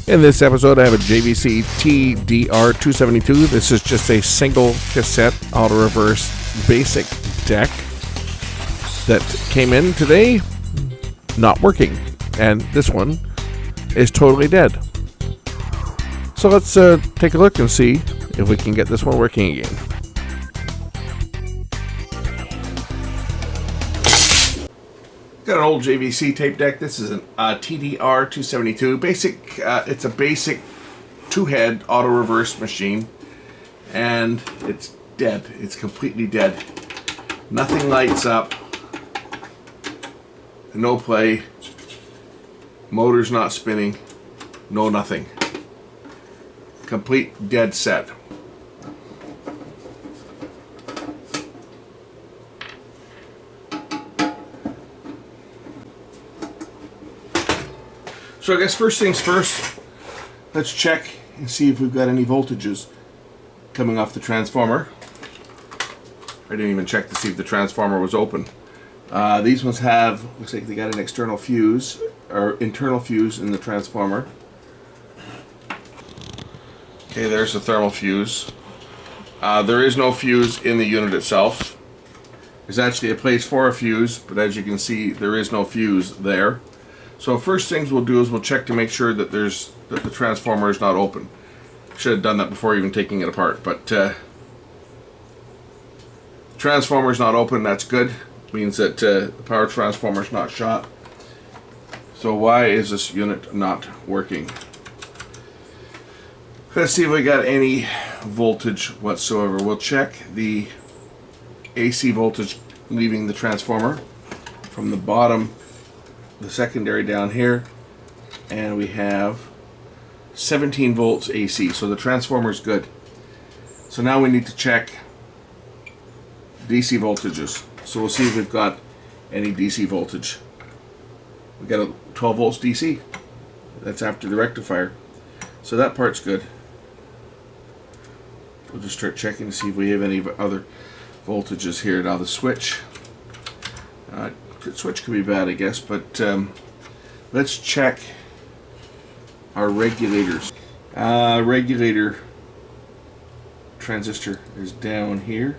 In this episode, I have a JVC TDR272. This is just a single cassette auto reverse basic deck that came in today, not working. And this one is totally dead. So let's take a look and see if we can get this one working again. Got an old JVC tape deck. This is an TDR272. Basic. It's a basic two-head auto reverse machine, and it's dead. It's completely dead. Nothing lights up. No play. Motor's not spinning. No nothing. Complete dead set. So I guess first things first, let's check and see if we've got any voltages coming off the transformer. I didn't even check to see if the transformer was open. These ones have, looks like they got an external fuse, or internal fuse in the transformer. Okay, there's the thermal fuse. There is no fuse in the unit itself. There's actually a place for a fuse, but as you can see, there is no fuse there. So first things we'll do is we'll check to make sure that the transformer is not open. Should have done that before even taking it apart, but the transformer is not open. That's good. Means that the power transformer is not shot. So why is this unit not working? Let's see if we got any voltage whatsoever. We'll check the AC voltage leaving the transformer from the bottom, the secondary down here, and we have 17 volts AC, so the transformer is good. So now we need to check DC voltages. So we'll see if we've got any DC voltage. We got a 12 volts DC. That's after the rectifier, so that part's good. We'll just start checking to see if we have any other voltages here. Now the switch. Switch could be bad, I guess, but let's check our regulators. Regulator transistor is down here,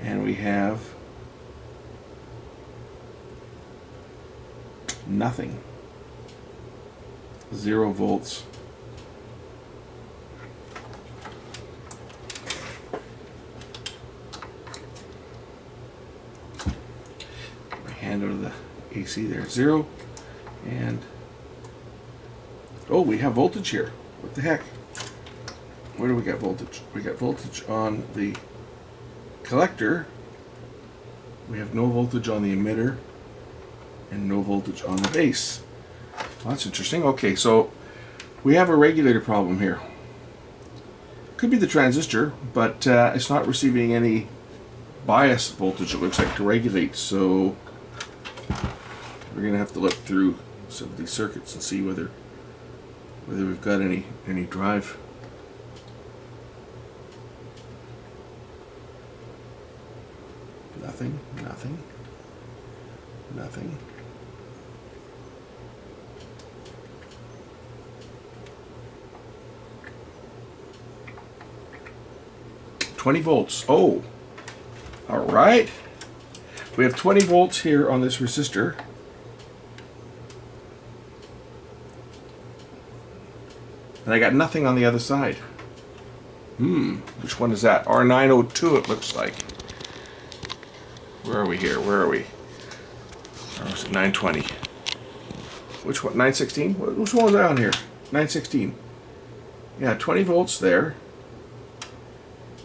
and we have nothing. 0 volts. Hand out of the AC there, 0, and oh, we have voltage here. What the heck? Where do we got voltage? We got voltage on the collector. We have no voltage on the emitter, and no voltage on the base. Well, that's interesting. Okay, so we have a regulator problem here. Could be the transistor, but it's not receiving any bias voltage, it looks like, to regulate. So we're gonna have to look through some of these circuits and see whether we've got any drive. Nothing. 20 volts. Oh, all right. We have 20 volts here on this resistor. And I got nothing on the other side. Which one is that? R902 it looks like. Where are we here? Where are we? Or was it 920? Which one? 916? Which one was that on here? 916. Yeah, 20 volts there.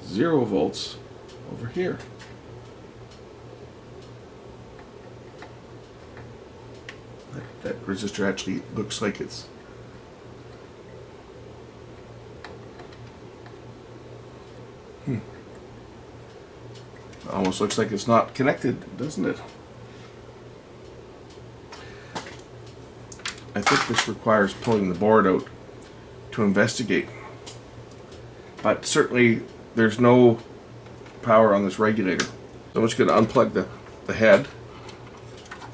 0 volts over here. That resistor actually looks like it's almost looks like it's not connected, doesn't it? I think this requires pulling the board out to investigate. But certainly there's no power on this regulator. So I'm just going to unplug the head,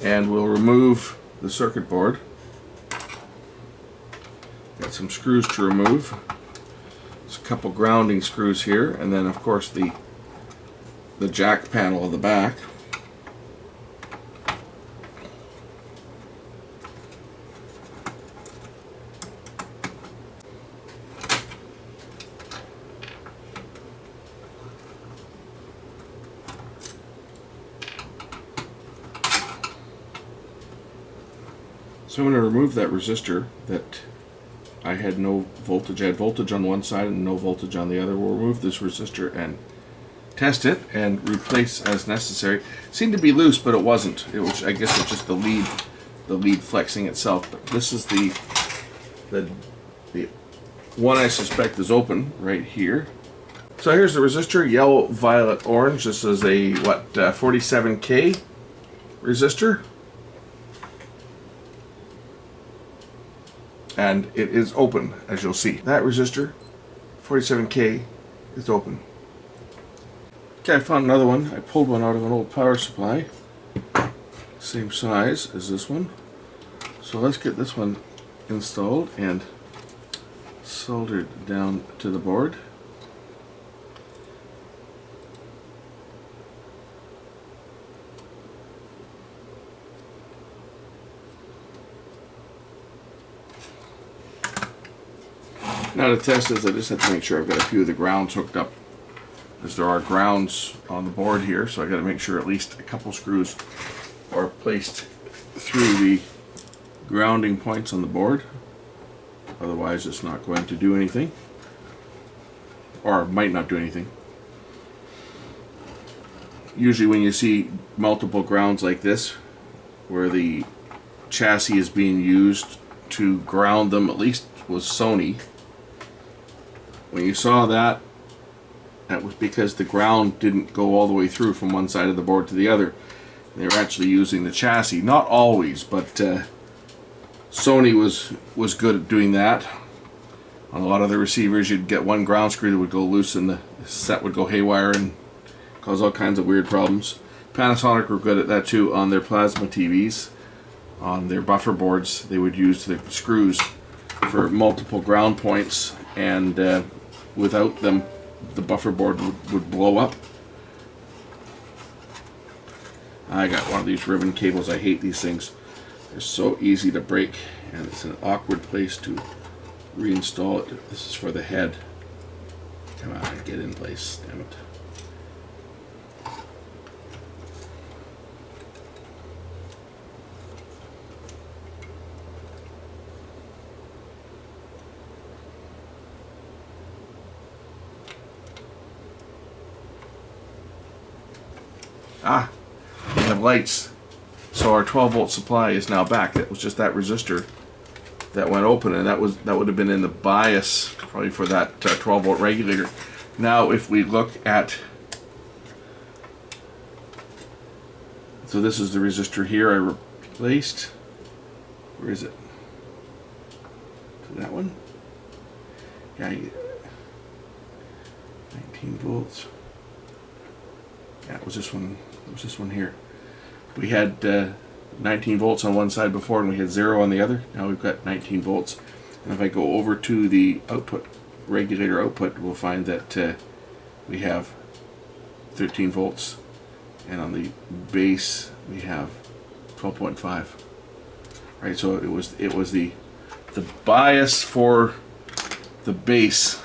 and we'll remove the circuit board. Got some screws to remove. There's a couple grounding screws here, and then of course the jack panel of the back. So I'm going to remove that resistor that I had no voltage. I had voltage on one side and no voltage on the other. We'll remove this resistor and test it and replace as necessary. It seemed to be loose, but it wasn't. It was, I guess, it's just the lead flexing itself. But this is the one I suspect is open right here. So here's the resistor, yellow, violet, orange. This is a 47K resistor. And it is open, as you'll see. That resistor, 47K, is open. Okay, I found another one. I pulled one out of an old power supply. Same size as this one. So let's get this one installed and soldered down to the board. Now to test this, I just have to make sure I've got a few of the grounds hooked up, as there are grounds on the board here, so I got to make sure at least a couple screws are placed through the grounding points on the board. Otherwise it's not going to do anything, or might not do anything. Usually when you see multiple grounds like this, where the chassis is being used to ground them, at least with Sony, when you saw that, that was because the ground didn't go all the way through from one side of the board to the other. They were actually using the chassis. Not always, but Sony was good at doing that. On a lot of the receivers, you'd get one ground screw that would go loose and the set would go haywire and cause all kinds of weird problems. Panasonic were good at that too on their plasma TVs. On their buffer boards, they would use the screws for multiple ground points, and without them, the buffer board would blow up. I got one of these ribbon cables. I hate these things. They're so easy to break, and it's an awkward place to reinstall it. This is for the head. Come on, get in place, damn it. Ah, we have lights. So our 12 volt supply is now back. It was just that resistor that went open, and that would have been in the bias probably for that 12 volt regulator. Now if we look at, so this is the resistor here I replaced. Where is it? That one? Yeah, 19 volts. Yeah, it was this one. It was this one here. We had 19 volts on one side before, and we had 0 on the other. Now we've got 19 volts. And if I go over to the output, regulator output, we'll find that we have 13 volts, and on the base we have 12.5. Right, so it was the bias for the base.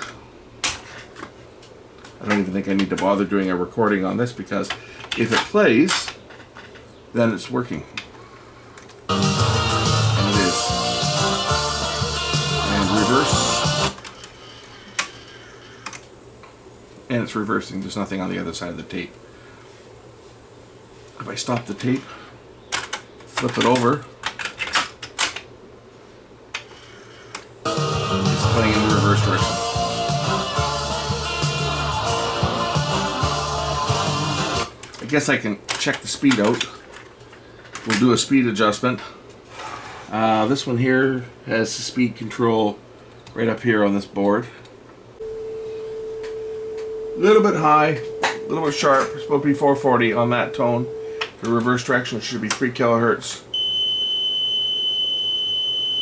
I don't even think I need to bother doing a recording on this, because if it plays, then it's working. And it is. And reverse. And it's reversing. There's nothing on the other side of the tape. If I stop the tape, flip it over, it's playing in the reverse direction. I guess I can check the speed out. We'll do a speed adjustment. This one here has the speed control right up here on this board. A little bit high, a little bit sharp. It's supposed to be 440 on that tone. For reverse direction, it should be 3 kilohertz.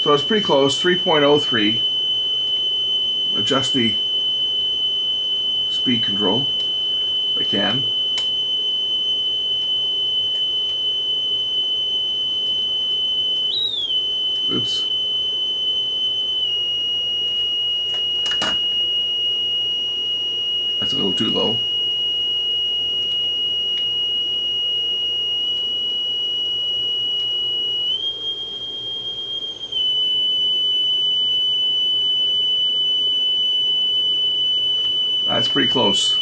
So it's pretty close, 3.03. adjust the speed control if I can. Oops. That's a little too low. That's pretty close.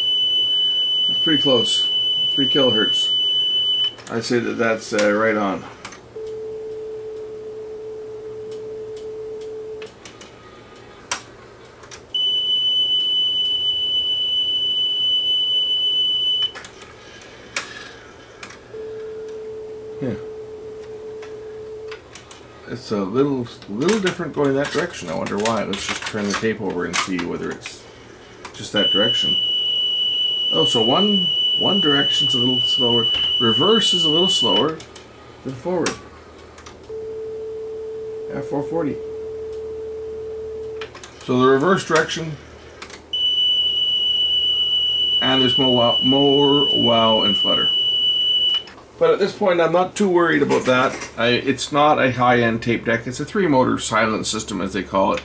That's pretty close. 3 kilohertz. I'd say that that's right on. Yeah. It's a little different going that direction. I wonder why. Let's just turn the tape over and see whether it's just that direction. Oh, so one direction's a little slower. Reverse is a little slower than forward. Yeah, 440. So the reverse direction, and there's more wow and flutter. But at this point, I'm not too worried about that. It's not a high-end tape deck. It's a 3-motor silent system, as they call it.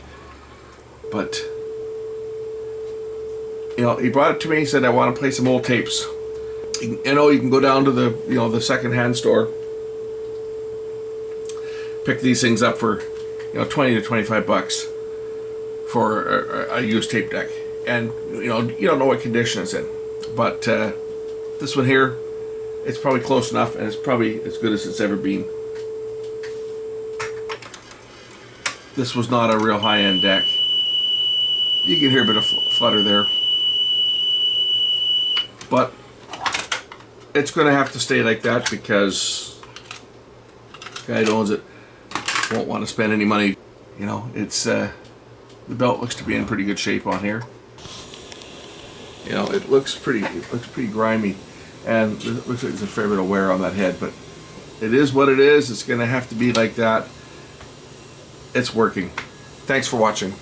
But you know, he brought it to me. He said, "I want to play some old tapes." You can go down to the second-hand store, pick these things up for 20 to 25 bucks for a used tape deck, and you don't know what condition it's in. But this one here, it's probably close enough, and it's probably as good as it's ever been. This was not a real high-end deck. You can hear a bit of flutter there, but it's going to have to stay like that because the guy that owns it won't want to spend any money. It's the belt looks to be in pretty good shape on here. It looks pretty grimy, and it looks like there's a fair bit of wear on that head, but it is what it is. It's going to have to be like that. It's working. Thanks for watching.